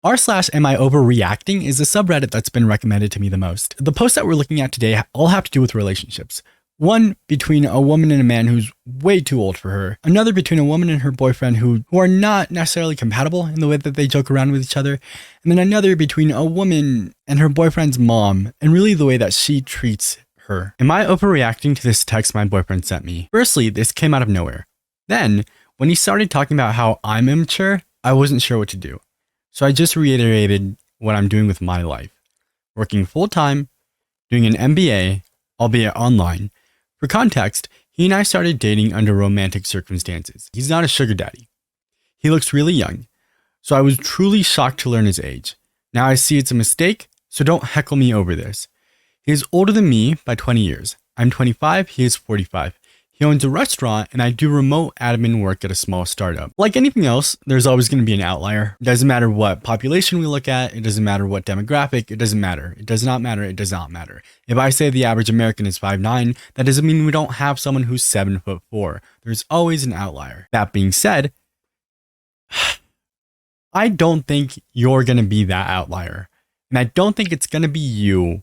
r/am I overreacting is a subreddit that's been recommended to me the most. The posts that we're looking at today all have to do with relationships. One between a woman and a man who's way too old for her. Another between a woman and her boyfriend who are not necessarily compatible in the way that they joke around with each other. And then another between a woman and her boyfriend's mom and really the way that she treats her. Am I overreacting to this text my boyfriend sent me? Firstly, this came out of nowhere. Then, when he started talking about how I'm immature, I wasn't sure what to do. So I just reiterated what I'm doing with my life. Working full-time, doing an MBA, albeit online. For context, he and I started dating under romantic circumstances. He's not a sugar daddy. He looks really young, so I was truly shocked to learn his age. Now I see it's a mistake, so don't heckle me over this. He is older than me by 20 years. I'm 25, he is 45. He owns a restaurant, and I do remote admin work at a small startup. Like anything else, there's always going to be an outlier. It doesn't matter what population we look at. It doesn't matter what demographic. It doesn't matter. It does not matter. It does not matter. If I say the average American is 5'9", that doesn't mean we don't have someone who's 7'4". There's always an outlier. That being said, I don't think you're going to be that outlier. And I don't think it's going to be you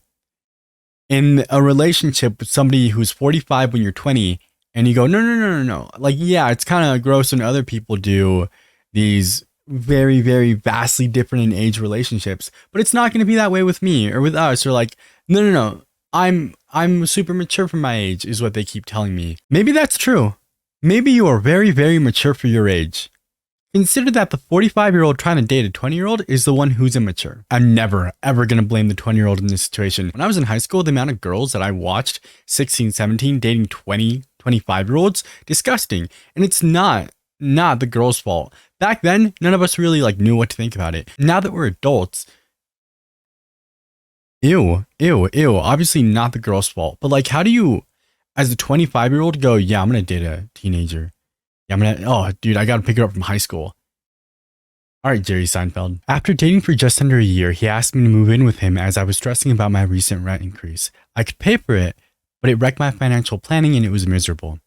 in a relationship with somebody who's 45 when you're 20. And you go, no. Like, yeah, it's kind of gross when other people do these very, very vastly different in age relationships. But it's not going to be that way with me or with us. Or like, no. I'm super mature for my age is what they keep telling me. Maybe that's true. Maybe you are very, very mature for your age. Consider that the 45-year-old trying to date a 20-year-old is the one who's immature. I'm never, ever going to blame the 20-year-old in this situation. When I was in high school, the amount of girls that I watched, 16, 17, dating 20, 25-year-olds, disgusting. And it's not the girl's fault. Back then, none of us really knew what to think about it. Now that we're adults, ew. Obviously not the girl's fault. But how do you, as a 25-year-old, go, yeah, I'm going to date a teenager. Yeah, dude, I gotta pick her up from high school. Alright, Jerry Seinfeld. After dating for just under a year, he asked me to move in with him as I was stressing about my recent rent increase. I could pay for it, but it wrecked my financial planning and it was miserable.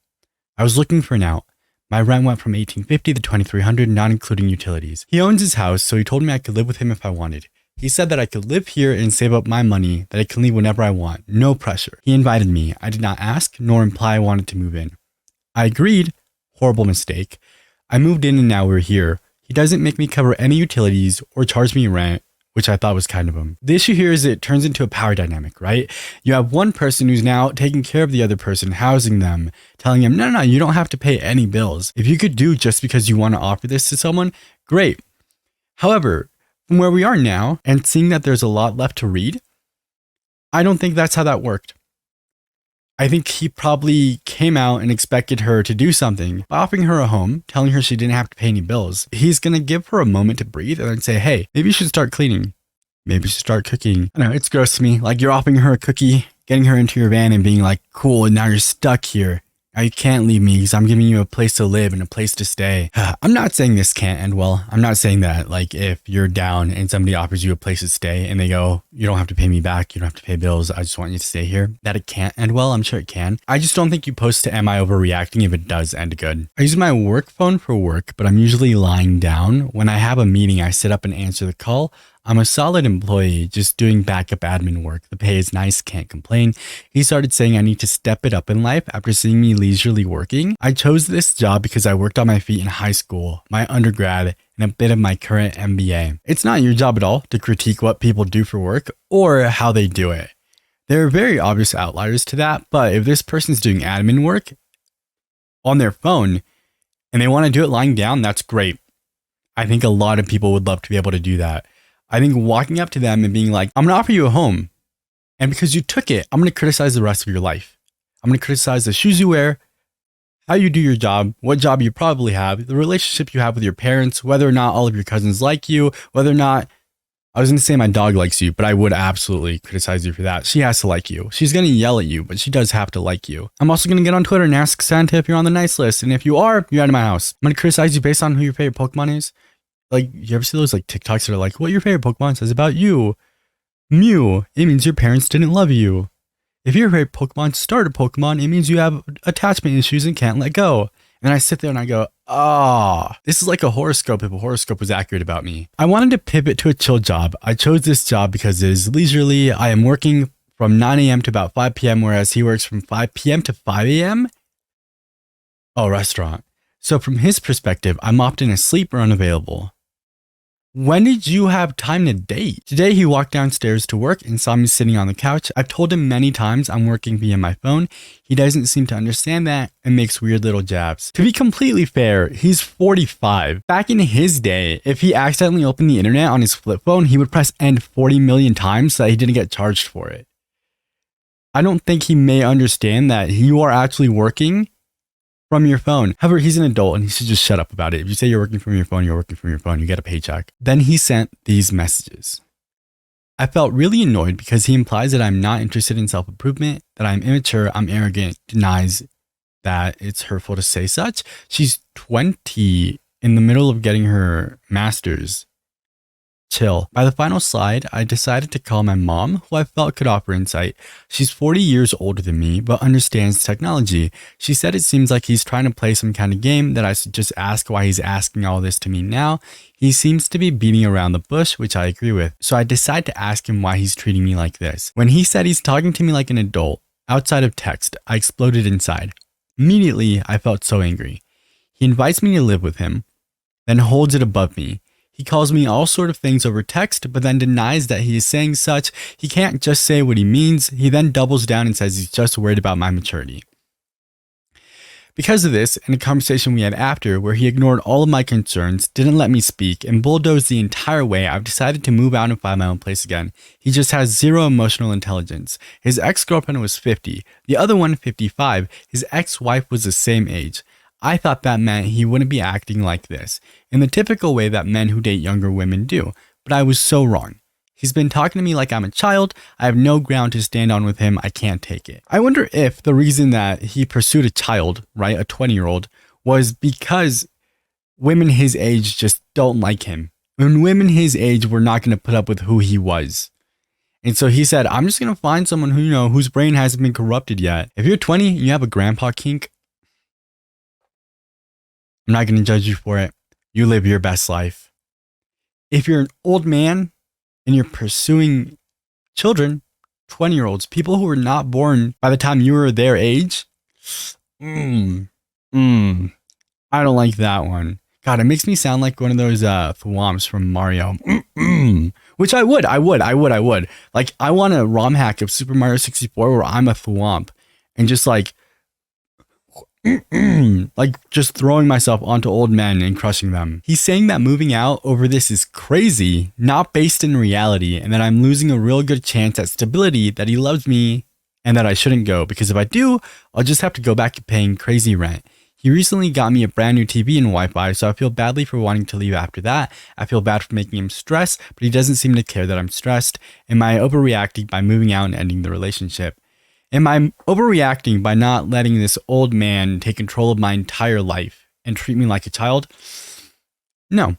I was looking for an out. My rent went from $1,850 to $2,300, not including utilities. He owns his house, so he told me I could live with him if I wanted. He said that I could live here and save up my money, that I can leave whenever I want, no pressure. He invited me. I did not ask, nor imply I wanted to move in. I agreed. Horrible mistake. I moved in and now we're here. He doesn't make me cover any utilities or charge me rent, which I thought was kind of him. The issue here is it turns into a power dynamic, right? You have one person who's now taking care of the other person, housing them, telling them, no, you don't have to pay any bills. If you could do just because you want to offer this to someone, great. However, from where we are now and seeing that there's a lot left to read, I don't think that's how that worked. I think he probably came out and expected her to do something by offering her a home, telling her she didn't have to pay any bills. He's going to give her a moment to breathe and then say, hey, maybe you should start cleaning. Maybe you should start cooking. I know, it's gross to me. You're offering her a cookie, getting her into your van and being like, cool, and now you're stuck here. Now you can't leave me because I'm giving you a place to live and a place to stay. I'm not saying this can't end well. I'm not saying that if you're down and somebody offers you a place to stay and they go, you don't have to pay me back, you don't have to pay bills, I just want you to stay here, that it can't end well. I'm sure it can. I just don't think you post to Am I Overreacting if it does end good. I use my work phone for work, but I'm usually lying down. When I have a meeting, I sit up and answer the call. I'm a solid employee, just doing backup admin work. The pay is nice, can't complain. He started saying I need to step it up in life after seeing me leisurely working. I chose this job because I worked on my feet in high school, my undergrad, and a bit of my current MBA. It's not your job at all to critique what people do for work or how they do it. There are very obvious outliers to that, but if this person's doing admin work on their phone and they want to do it lying down, that's great. I think a lot of people would love to be able to do that. I think walking up to them and being like, I'm going to offer you a home. And because you took it, I'm going to criticize the rest of your life. I'm going to criticize the shoes you wear, how you do your job, what job you probably have, the relationship you have with your parents, whether or not all of your cousins like you, whether or not, I was going to say my dog likes you, but I would absolutely criticize you for that. She has to like you. She's going to yell at you, but she does have to like you. I'm also going to get on Twitter and ask Santa if you're on the nice list. And if you are, you're out of my house. I'm going to criticize you based on who your favorite Pokemon is. You ever see those TikToks that are like, what your favorite Pokemon says about you? Mew, it means your parents didn't love you. If your favorite Pokemon start a Pokemon, it means you have attachment issues and can't let go. And I sit there and I go, This is like a horoscope if a horoscope was accurate about me. I wanted to pivot to a chill job. I chose this job because it is leisurely. I am working from 9 a.m. to about 5 p.m., whereas he works from 5 p.m. to 5 a.m. Oh, restaurant. So from his perspective, I'm often asleep or unavailable. When did you have time to date? Today, he walked downstairs to work and saw me sitting on the couch. I've told him many times I'm working via my phone. He doesn't seem to understand that and makes weird little jabs. To be completely fair, he's 45. Back in his day, if he accidentally opened the internet on his flip phone, he would press end 40 million times so that he didn't get charged for it. I don't think he may understand that you are actually working from your phone. However, he's an adult and he should just shut up about it. If you say you're working from your phone, you're working from your phone, you get a paycheck. Then he sent these messages. I felt really annoyed because he implies that I'm not interested in self-improvement, that I'm immature, I'm arrogant, denies that it's hurtful to say such. She's 20 in the middle of getting her master's. Chill. By the final slide, I decided to call my mom, who I felt could offer insight. She's 40 years older than me, but understands technology. She said it seems like he's trying to play some kind of game, that I should just ask why he's asking all this to me now. He seems to be beating around the bush, which I agree with. So I decide to ask him why he's treating me like this. When he said he's talking to me like an adult, outside of text, I exploded inside. Immediately, I felt so angry. He invites me to live with him, then holds it above me. He calls me all sort of things over text, but then denies that he is saying such. He can't just say what he means. He then doubles down and says he's just worried about my maturity. Because of this, in a conversation we had after, where he ignored all of my concerns, didn't let me speak, and bulldozed the entire way, I've decided to move out and find my own place again. He just has zero emotional intelligence. His ex-girlfriend was 50, the other one 55. His ex-wife was the same age. I thought that meant he wouldn't be acting like this, in the typical way that men who date younger women do, but I was so wrong. He's been talking to me like I'm a child. I have no ground to stand on with him. I can't take it. I wonder if the reason that he pursued a child, right, a 20-year-old, was because women his age just don't like him. When women his age were not going to put up with who he was. And so he said, I'm just going to find someone who, whose brain hasn't been corrupted yet. If you're 20 and you have a grandpa kink, I'm not going to judge you for it. You live your best life. If you're an old man and you're pursuing children, 20-year-olds, people who were not born by the time you were their age, I don't like that one. God, it makes me sound like one of those thwomps from Mario. Which I would. Like, I want a ROM hack of Super Mario 64 where I'm a thwomp and just like just throwing myself onto old men and crushing them. He's saying that moving out over this is crazy, not based in reality, and that I'm losing a real good chance at stability, that he loves me, and that I shouldn't go, because if I do, I'll just have to go back to paying crazy rent. He recently got me a brand new TV and Wi-Fi, so I feel badly for wanting to leave after that. I feel bad for making him stress, but he doesn't seem to care that I'm stressed. Am I overreacting by moving out and ending the relationship? Am I overreacting by not letting this old man take control of my entire life and treat me like a child? No.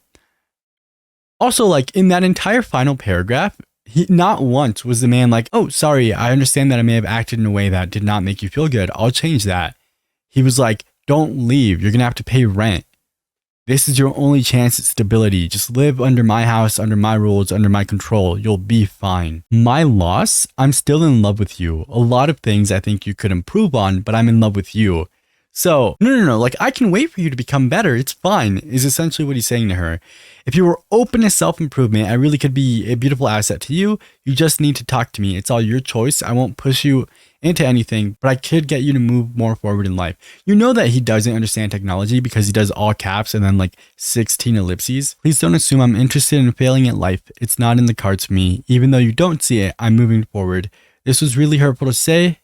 Also, like, in that entire final paragraph, he not once was the man like, oh, sorry, I understand that I may have acted in a way that did not make you feel good. I'll change that. He was like, don't leave. You're going to have to pay rent. This is your only chance at stability. Just live under my house, under my rules, under my control. You'll be fine. My loss? I'm still in love with you. A lot of things I think you could improve on, but I'm in love with you. So, no. Like, I can wait for you to become better. It's fine, is essentially what he's saying to her. If you were open to self-improvement, I really could be a beautiful asset to you. You just need to talk to me. It's all your choice. I won't push you into anything, but I could get you to move more forward in life. You know that he doesn't understand technology because he does all caps and then like 16 ellipses. Please don't assume I'm interested in failing at life. It's not in the cards for me. Even though you don't see it, I'm moving forward. This was really hurtful to say.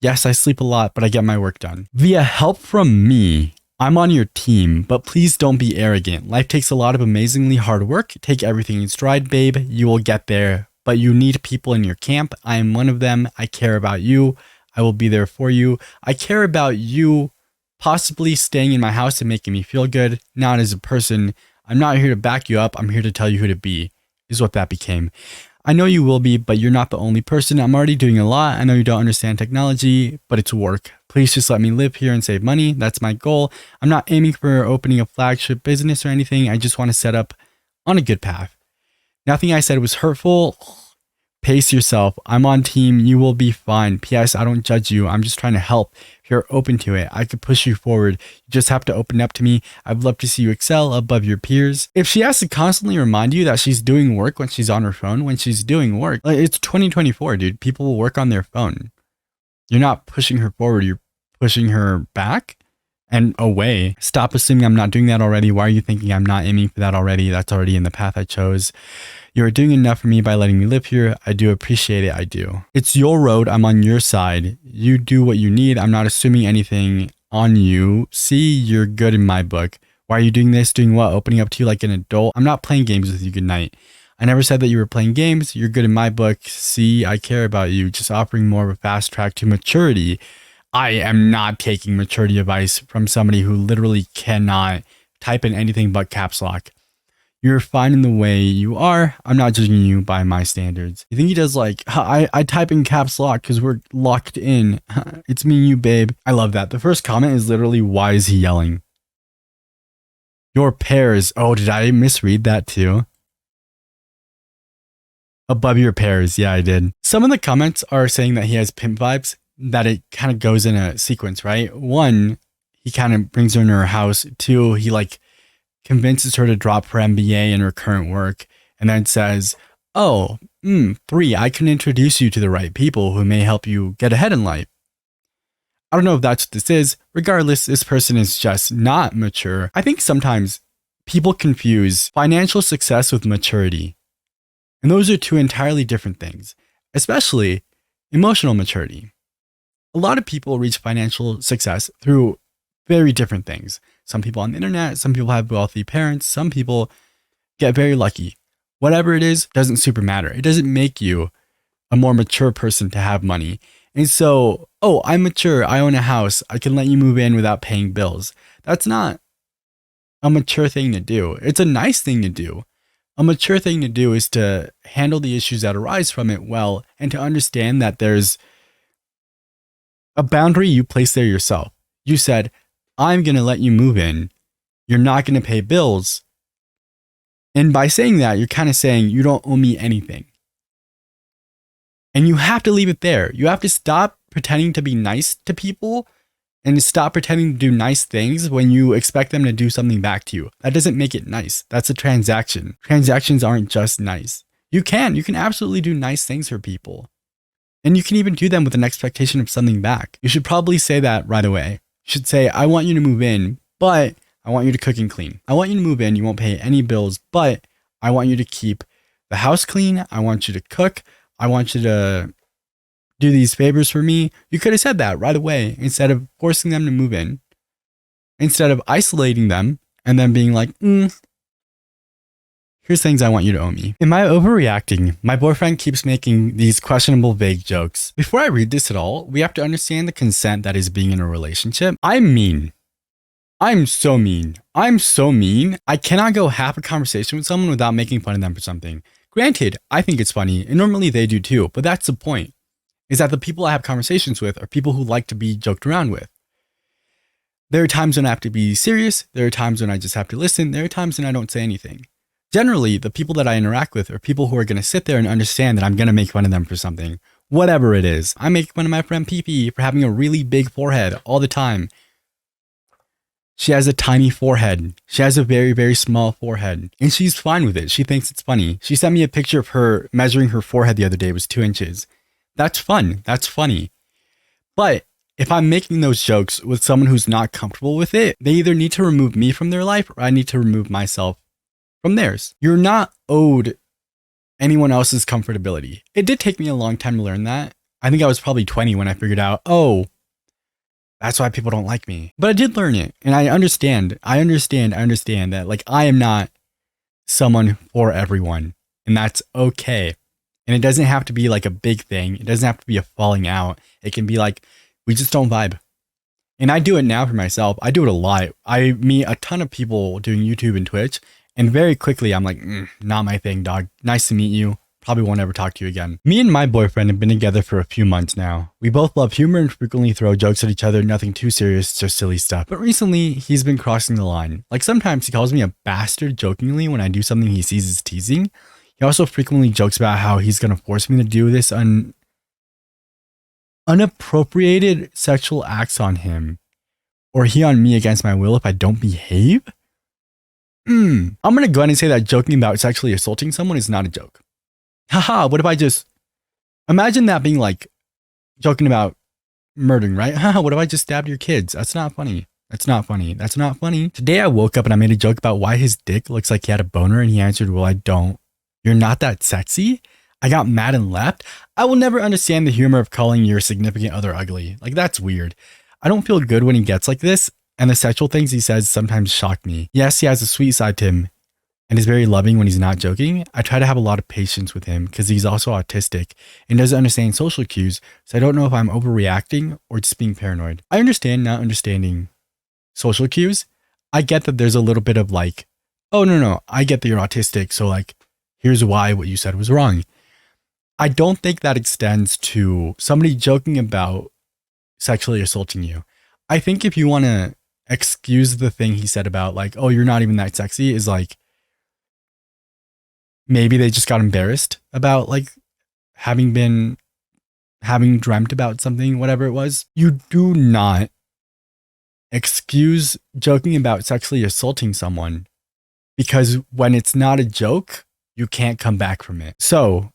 Yes, I sleep a lot, but I get my work done. Via help from me, I'm on your team, but please don't be arrogant. Life takes a lot of amazingly hard work. Take everything in stride, babe. You will get there. But you need people in your camp. I am one of them. I care about you. I will be there for you. I care about you possibly staying in my house and making me feel good, not as a person. I'm not here to back you up. I'm here to tell you who to be, is what that became. I know you will be, but you're not the only person. I'm already doing a lot. I know you don't understand technology, but it's work. Please Please just let me live here and save money. That's my goal. I'm not aiming for opening a flagship business or anything. I just want to set up on a good path. Nothing I said was hurtful. Pace yourself. I'm on team. You will be fine. P.S. I don't judge you. I'm just trying to help. If you're open to it, I could push you forward. You just have to open up to me. I'd love to see you excel above your peers. If she has to constantly remind you that she's doing work when she's on her phone, when she's doing work, like, it's 2024, dude. People will work on their phone. You're not pushing her forward. You're pushing her back and away. Stop assuming I'm not doing that already. Why are you thinking I'm not aiming for that already? That's already in the path I chose. You are doing enough for me by letting me live here. I do appreciate it. I do. It's your road. I'm on your side. You do what you need. I'm not assuming anything on you. See, you're good in my book. Why are you doing this? Doing what? Opening up to you like an adult? I'm not playing games with you. Good night. I never said that you were playing games. You're good in my book. See, I care about you. Just offering more of a fast track to maturity. I am not taking maturity advice from somebody who literally cannot type in anything but caps lock. You're fine in the way you are. I'm not judging you by my standards. You think he does like, I type in caps lock because we're locked in. It's me and you, babe. I love that. The first comment is literally, why is he yelling? Your pears. Oh, did I misread that too? Above your pears. Yeah, I did. Some of the comments are saying that he has pimp vibes, that it kind of goes in a sequence, right? One, he kind of brings her into her house. Two, he like convinces her to drop her MBA and her current work, and then says, oh, 3, I can introduce you to the right people who may help you get ahead in life. I don't know if that's what this is. Regardless, this person is just not mature. I think sometimes people confuse financial success with maturity. And those are two entirely different things, especially emotional maturity. A lot of people reach financial success through very different things. Some people on the internet, some people have wealthy parents, some people get very lucky. Whatever it is, doesn't super matter. It doesn't make you a more mature person to have money. And so, oh, I'm mature. I own a house. I can let you move in without paying bills. That's not a mature thing to do. It's a nice thing to do. A mature thing to do is to handle the issues that arise from it well, and to understand that there's a boundary you place there yourself. You said, I'm going to let you move in. You're not going to pay bills. And by saying that, you're kind of saying you don't owe me anything. And you have to leave it there. You have to stop pretending to be nice to people and stop pretending to do nice things when you expect them to do something back to you. That doesn't make it nice. That's a transaction. Transactions aren't just nice. You can absolutely do nice things for people. And you can even do them with an expectation of something back. You should probably say that right away. You should say, I want you to move in, but I want you to cook and clean. I want you to move in. You won't pay any bills, but I want you to keep the house clean. I want you to cook. I want you to do these favors for me. You could have said that right away instead of forcing them to move in, instead of isolating them and then being like, here's things I want you to owe me. Am I overreacting? My boyfriend keeps making these questionable, vague jokes. Before I read this at all, we have to understand the consent that is being in a relationship. I'm mean. I'm so mean. I'm so mean. I cannot go half a conversation with someone without making fun of them for something. Granted, I think it's funny, and normally they do too, but that's the point, is that the people I have conversations with are people who like to be joked around with. There are times when I have to be serious. There are times when I just have to listen. There are times when I don't say anything. Generally, the people that I interact with are people who are going to sit there and understand that I'm going to make fun of them for something, whatever it is. I make fun of my friend PP for having a really big forehead all the time. She has a tiny forehead. She has a very, very small forehead, and she's fine with it. She thinks it's funny. She sent me a picture of her measuring her forehead the other day. It was 2 inches. That's fun. That's funny. But if I'm making those jokes with someone who's not comfortable with it, they either need to remove me from their life or I need to remove myself from theirs. You're not owed anyone else's comfortability. It did take me a long time to learn that. I think I was probably 20 when I figured out, oh, that's why people don't like me. But I did learn it, and I understand that like I am not someone for everyone, and that's okay. And it doesn't have to be like a big thing. It doesn't have to be a falling out. It can be like, we just don't vibe. And I do it now for myself. I do it a lot. I meet a ton of people doing YouTube and Twitch, and very quickly I'm like, not my thing, dog. Nice to meet you. probably won't ever talk to you again. Me and my boyfriend have been together for a few months now. We both love humor and frequently throw jokes at each other, nothing too serious, just silly stuff. But recently, he's been crossing the line. Like sometimes he calls me a bastard jokingly when I do something he sees as teasing. He also frequently jokes about how he's gonna force me to do this unappropriated sexual acts on him, or he on me against my will if I don't behave. I'm gonna go ahead and say that joking about sexually assaulting someone is not a joke. Haha, what if I just imagine that being like joking about murdering, right? Haha, what if I just stabbed your kids? That's not funny. That's not funny. That's not funny. Today I woke up and I made a joke about why his dick looks like he had a boner, and he answered, well, I don't. You're not that sexy? I got mad and left. I will never understand the humor of calling your significant other ugly. Like, that's weird. I don't feel good when he gets like this, and the sexual things he says sometimes shock me. Yes, he has a sweet side to him and is very loving when he's not joking. I try to have a lot of patience with him because he's also autistic and doesn't understand social cues, so I don't know if I'm overreacting or just being paranoid. I understand not understanding social cues. I get that there's a little bit of like, oh, no, I get that you're autistic, so like, here's why what you said was wrong. I don't think that extends to somebody joking about sexually assaulting you. I think if you want to excuse the thing he said about like, oh, you're not even that sexy, is like, maybe they just got embarrassed about like having dreamt about something, whatever it was. You do not excuse joking about sexually assaulting someone, because when it's not a joke, you can't come back from it. So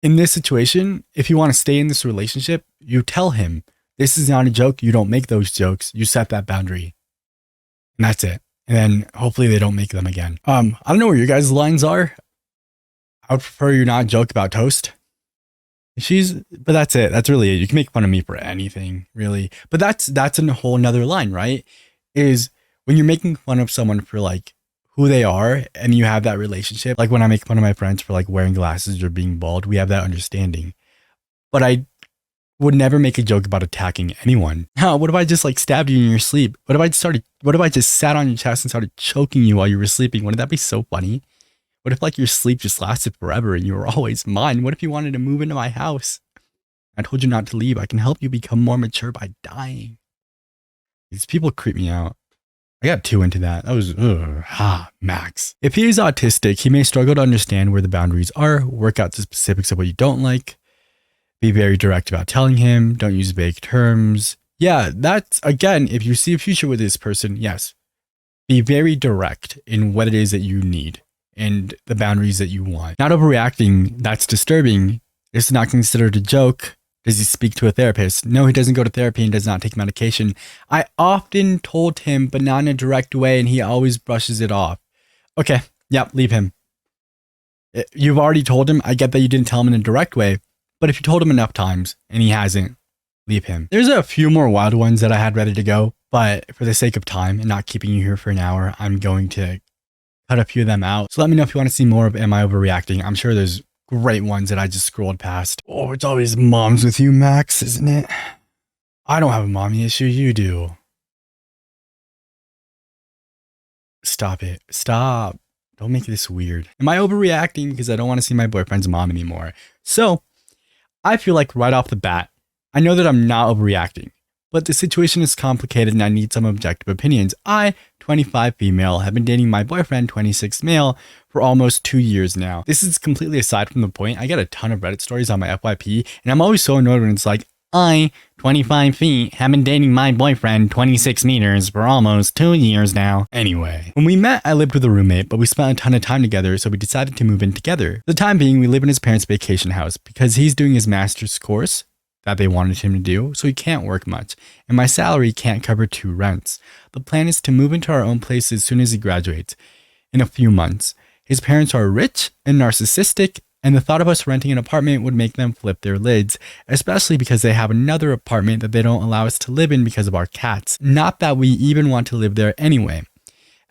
in this situation, if you want to stay in this relationship, you tell him, this is not a joke. You don't make those jokes. You set that boundary. And that's it. And then hopefully they don't make them again. I don't know where your guys' lines are. I would prefer you not joke about toast. But that's it. That's really it. You can make fun of me for anything, really. But that's a whole nother line, right? Is when you're making fun of someone for like who they are and you have that relationship. Like when I make fun of my friends for like wearing glasses or being bald, we have that understanding. But I would never make a joke about attacking anyone. What if I just like stabbed you in your sleep? What if I just sat on your chest and started choking you while you were sleeping? Wouldn't that be so funny? What if like your sleep just lasted forever and you were always mine? What if you wanted to move into my house? I told you not to leave. I can help you become more mature by dying. These people creep me out. I got too into that. That was, Max. If he is autistic, he may struggle to understand where the boundaries are, work out the specifics of what you don't like, be very direct about telling him, don't use vague terms. Yeah, that's, again, if you see a future with this person, yes, be very direct in what it is that you need and the boundaries that you want. Not overreacting, that's disturbing. It's not considered a joke. Does he speak to a therapist? No, he doesn't go to therapy and does not take medication. I often told him, but not in a direct way, and he always brushes it off. Okay, yeah, leave him. You've already told him. I get that you didn't tell him in a direct way, but if you told him enough times and he hasn't, leave him. There's a few more wild ones that I had ready to go, but for the sake of time and not keeping you here for an hour, I'm going to cut a few of them out. So let me know if you want to see more of Am I Overreacting? I'm sure there's great ones that I just scrolled past. Oh, it's always moms with you, Max, isn't it? I don't have a mommy issue. You do. Stop it. Stop. Don't make this weird. Am I overreacting because I don't want to see my boyfriend's mom anymore? So I feel like right off the bat, I know that I'm not overreacting, but the situation is complicated and I need some objective opinions. I, 25 female, have been dating my boyfriend, 26 male, for almost 2 years now. This is completely aside from the point. I get a ton of Reddit stories on my FYP, and I'm always so annoyed when it's like, I, 25 feet, have been dating my boyfriend, 26 meters, for almost 2 years now. Anyway, when we met, I lived with a roommate, but we spent a ton of time together, so we decided to move in together. For the time being, we live in his parents' vacation house because he's doing his master's course that they wanted him to do, so he can't work much, and my salary can't cover 2 rents. The plan is to move into our own place as soon as he graduates, in a few months. His parents are rich and narcissistic, and the thought of us renting an apartment would make them flip their lids, especially because they have another apartment that they don't allow us to live in because of our cats. Not that we even want to live there anyway,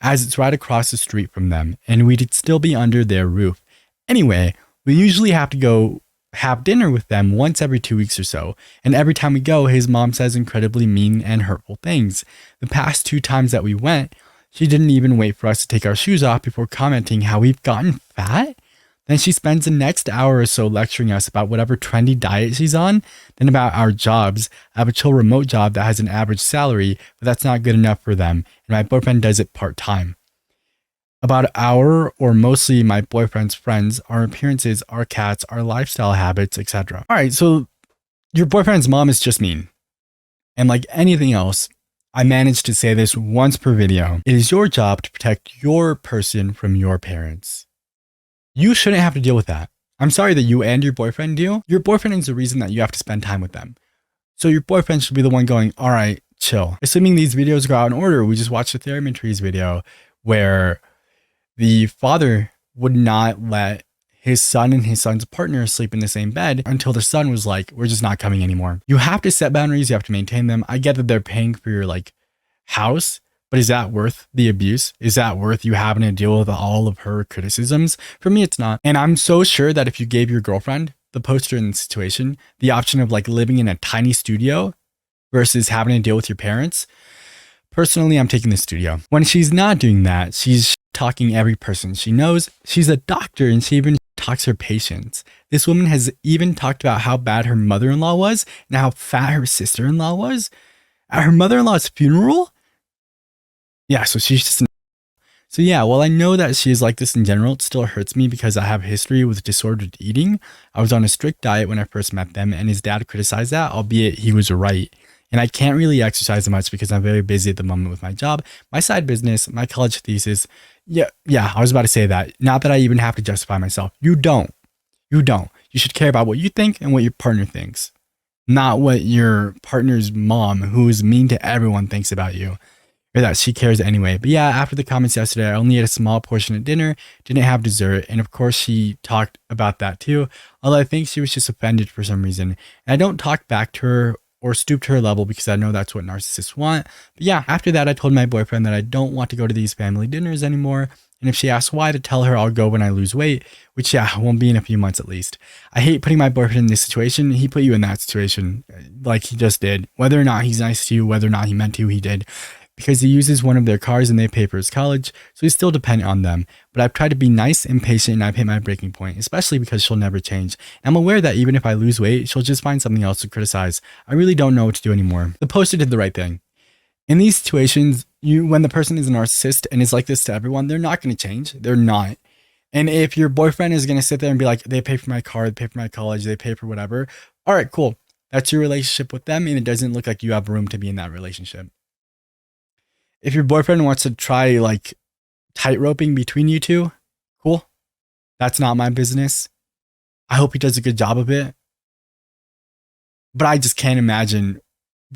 as it's right across the street from them, and we'd still be under their roof. Anyway, we usually have to go have dinner with them once every 2 weeks or so, and every time we go, his mom says incredibly mean and hurtful things. The past 2 times that we went, she didn't even wait for us to take our shoes off before commenting how we've gotten fat. Then she spends the next hour or so lecturing us about whatever trendy diet she's on, then about our jobs. I have a chill remote job that has an average salary, but that's not good enough for them, and my boyfriend does it part-time. About our, or mostly my boyfriend's friends, our appearances, our cats, our lifestyle habits, etc. All right, so your boyfriend's mom is just mean. And like anything else, I managed to say this once per video. It is your job to protect your person from your parents. You shouldn't have to deal with that. I'm sorry that you and your boyfriend do. Your boyfriend is the reason that you have to spend time with them. So your boyfriend should be the one going, all right, chill. Assuming these videos go out in order, we just watched the Theremin Trees video where the father would not let his son and his son's partner sleep in the same bed until the son was like, we're just not coming anymore. You have to set boundaries. You have to maintain them. I get that they're paying for your like house, but is that worth the abuse? Is that worth you having to deal with all of her criticisms? For me, it's not. And I'm so sure that if you gave your girlfriend, the poster in the situation, the option of like living in a tiny studio versus having to deal with your parents, personally, I'm taking the studio. When she's not doing that, she's talking every person she knows. She's a doctor and she even talks to her patients. This woman has even talked about how bad her mother-in-law was and how fat her sister-in-law was at her mother-in-law's funeral. Yeah, so she's just so yeah, while I know that she is like this in general, it still hurts me because I have a history with disordered eating. I was on a strict diet when I first met them and his dad criticized that, albeit he was right. And I can't really exercise much because I'm very busy at the moment with my job, my side business, my college thesis. Yeah, I was about to say that. Not that I even have to justify myself. You don't. You should care about what you think and what your partner thinks, not what your partner's mom, who is mean to everyone, thinks about you. Or that she cares anyway. But yeah, after the comments yesterday, I only ate a small portion at dinner, didn't have dessert, and of course she talked about that too, although I think she was just offended for some reason. And I don't talk back to her or stoop to her level because I know that's what narcissists want. But yeah, after that, I told my boyfriend that I don't want to go to these family dinners anymore. And if she asks why, to tell her I'll go when I lose weight, which yeah, won't be in a few months at least. I hate putting my boyfriend in this situation. He put you in that situation like he just did. Whether or not he's nice to you, whether or not he meant to, he did. Because he uses one of their cars and they pay for his college, so he's still dependent on them. But I've tried to be nice and patient and I've hit my breaking point, especially because she'll never change. And I'm aware that even if I lose weight, she'll just find something else to criticize. I really don't know what to do anymore. The poster did the right thing. In these situations, when the person is a narcissist and is like this to everyone, they're not going to change. They're not. And if your boyfriend is going to sit there and be like, they pay for my car, they pay for my college, they pay for whatever. All right, cool. That's your relationship with them. And it doesn't look like you have room to be in that relationship. If your boyfriend wants to try like tightroping between you two, cool. That's not my business. I hope he does a good job of it. But I just can't imagine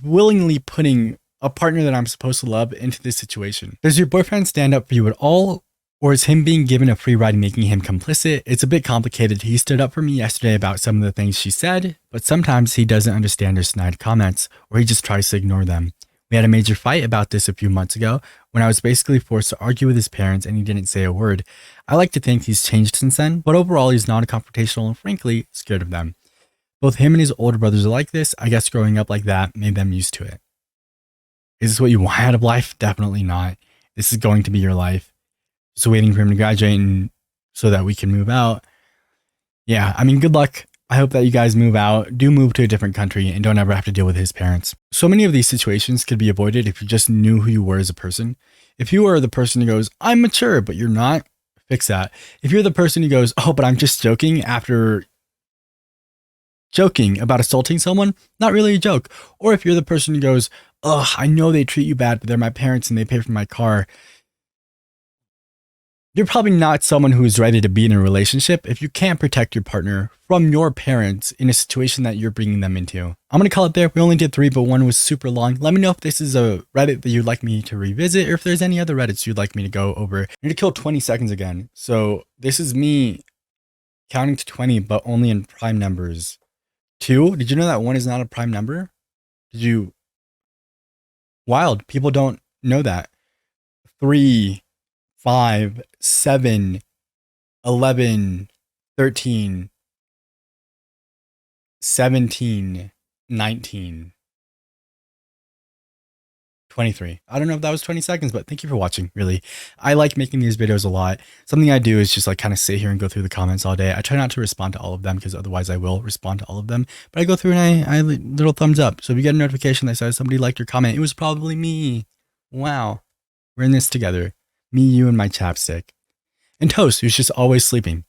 willingly putting a partner that I'm supposed to love into this situation. Does your boyfriend stand up for you at all? Or is him being given a free ride making him complicit? It's a bit complicated. He stood up for me yesterday about some of the things she said, but sometimes he doesn't understand her snide comments, or he just tries to ignore them. We had a major fight about this a few months ago when I was basically forced to argue with his parents and he didn't say a word. I like to think he's changed since then, but overall he's non-confrontational and frankly scared of them. Both him and his older brothers are like this. I guess growing up like that made them used to it. Is this what you want out of life? Definitely not. This is going to be your life. Just waiting for him to graduate and so that we can move out. Yeah, I mean, good luck. I hope that you guys move out, do move to a different country, and don't ever have to deal with his parents. So many of these situations could be avoided if you just knew who you were as a person. If you are the person who goes, I'm mature, but you're not, fix that. If you're the person who goes, oh, but I'm just joking after joking about assaulting someone, not really a joke. Or if you're the person who goes, ugh, I know they treat you bad, but they're my parents and they pay for my car. You're probably not someone who's ready to be in a relationship if you can't protect your partner from your parents in a situation that you're bringing them into. I'm going to call it there. We only did 3, but one was super long. Let me know if this is a Reddit that you'd like me to revisit or if there's any other Reddits you'd like me to go over. I'm going to kill 20 seconds again. So this is me counting to 20, but only in prime numbers. 2, did you know that 1 is not a prime number? Did you? Wild. People don't know that. 3, 5, 7, 11, 13, 17, 19, 23. I don't know if that was 20 seconds, but thank you for watching, really. I like making these videos a lot. Something I do is just like kind of sit here and go through the comments all day. I try not to respond to all of them because otherwise I will respond to all of them. But I go through and I little thumbs up. So if you get a notification that says somebody liked your comment, it was probably me. Wow. We're in this together. Me, you, and my chapstick. And Toast, who's just always sleeping.